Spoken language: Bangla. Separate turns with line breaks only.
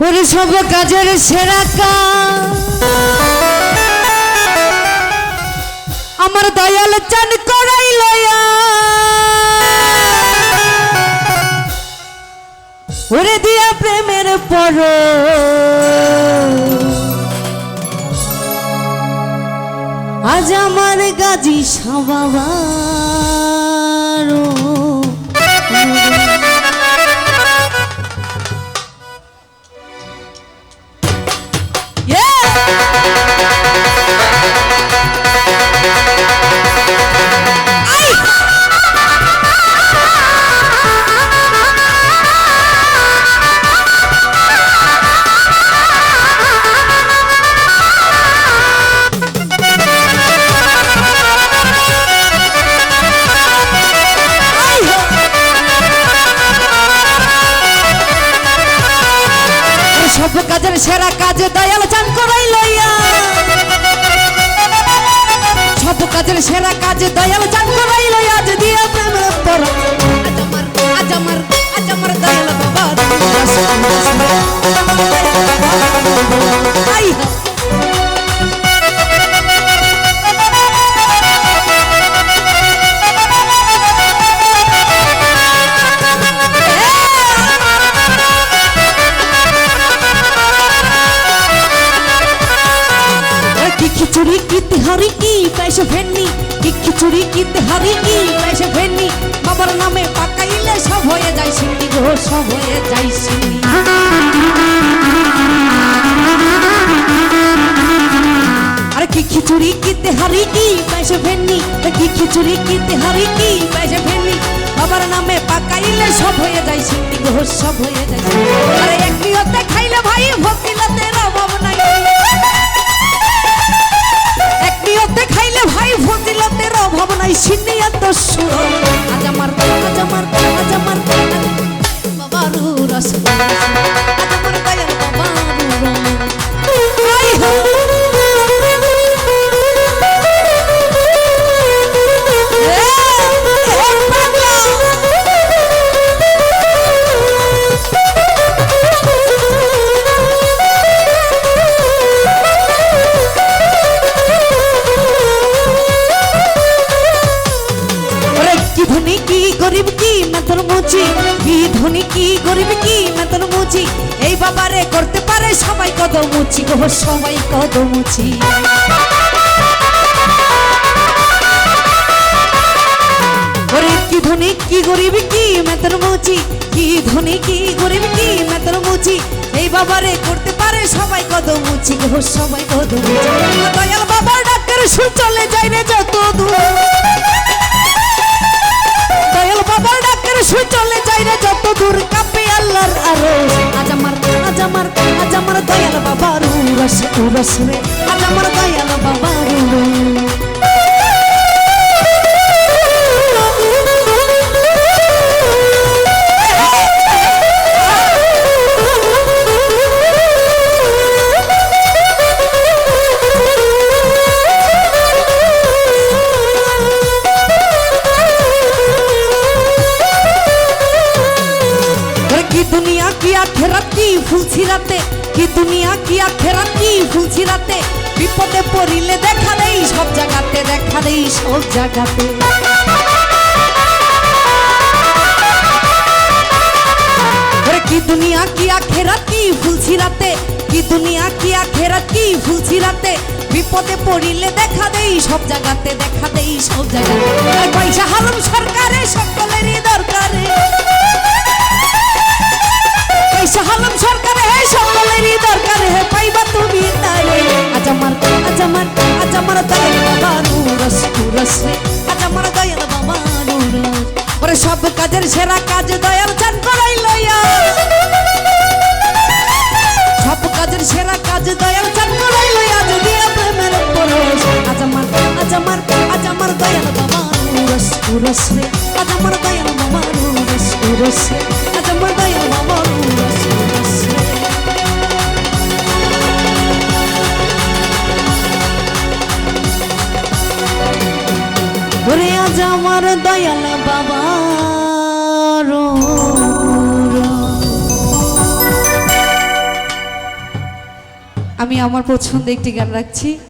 ওরে সব কাজের সেরা কাজ আমার দয়াল চান করাইল ওরে দিয়া প্রেমের পর আজ আমার গাজী সাবাবার সব কাজের সেরা কাজে দয়াল চান করাইল সব কাজের সেরা কাজে দয়াল চান করাইল আজ দিয়া প্রেমের পর আজ আমার দয়াল বাবা खिचड़ी की तिहारी की पैसे फेरनी खिचड़ी की तिहारी की पैसे फेरनी बाবার নামে পাকাইলে সব হয়ে যায় সিন্নি গো সব হয়ে যায় সিন্নি अरे की खिचड़ी की तिहारी की पैसे फेरनी की खिचड़ी की तिहारी की पैसे फेरनी বাবার নামে পাকাইলে সব হয়ে যায় সিন্নি গো সব হয়ে যায় আরে এক নিয়তে খাইলে ভাই ভক্তিলতের অভাব নাই খাইলে ভাই ফজিলতের অভাব নাই সিনিয়ত সুর আজ আমার বাবারু রস আজ আমার দয়াল বাবারু धनी की गरीब की मैं তোর মুচি কি ধনী কি গরিব কি मैं তোর মুচি এই বাবারে করতে পারে সবাই কদম মুচি গো সবাই কদম মুচি ওরে কি ধনী কি গরিব কি मैं তোর মুচি কি ধনী কি গরিব কি मैं তোর মুচি এই বাবারে করতে পারে সবাই কদম মুচি গো সবাই কদম মুচি দয়াল বাবার ডাকের সুর চলে যায় রে যত দূর দয়াল বাবার ডাকের সুর চলে যায় রে যত দূর কাঁপে আল্লাহর আরশ আজ আমার দয়াল বাবার উরস উরস রে আজ আমার দয়াল বাবার दुनिया की आखिरत की ফুলছিরাতে কি দুনিয়া কি আখেরাত কি ফুলছিরাতে বিপদে পড়িলে দেখা দেই সব জায়গাতে দেখা দেই সব জায়গাতে ওরে কি দুনিয়া কি আখেরাত কি ফুলছিরাতে কি দুনিয়া কি আখেরাত কি ফুলছিরাতে বিপদে পড়িলে দেখা দেই সব জায়গাতে দেখা দেই সব জায়গাতে পয়সা হারাম সরকারে সকলেরই দরকারে হালাম সরকারে সকলেরই দরকারে পাইবা তুমি তাই আজ আমার দয়াল বাবার উরস উরস রে আজ আমার দয়াল বাবার উরস ওরে সব কাজের সেরা কাজ দয়াল চান করাইল সব কাজের সেরা কাজ দয়াল চান করাইল আজ দিয়া প্রেমের পরশ আজ আমার দয়াল বাবার উরস উরস রে আজ আমার দয়াল বাবার উরস উরস রে আজ আমার দয়াল বাবার উরস উরস রে ওরে আজ আমার দয়াল বাবার আমি আমার পছন্দের একটি গান রাখছি।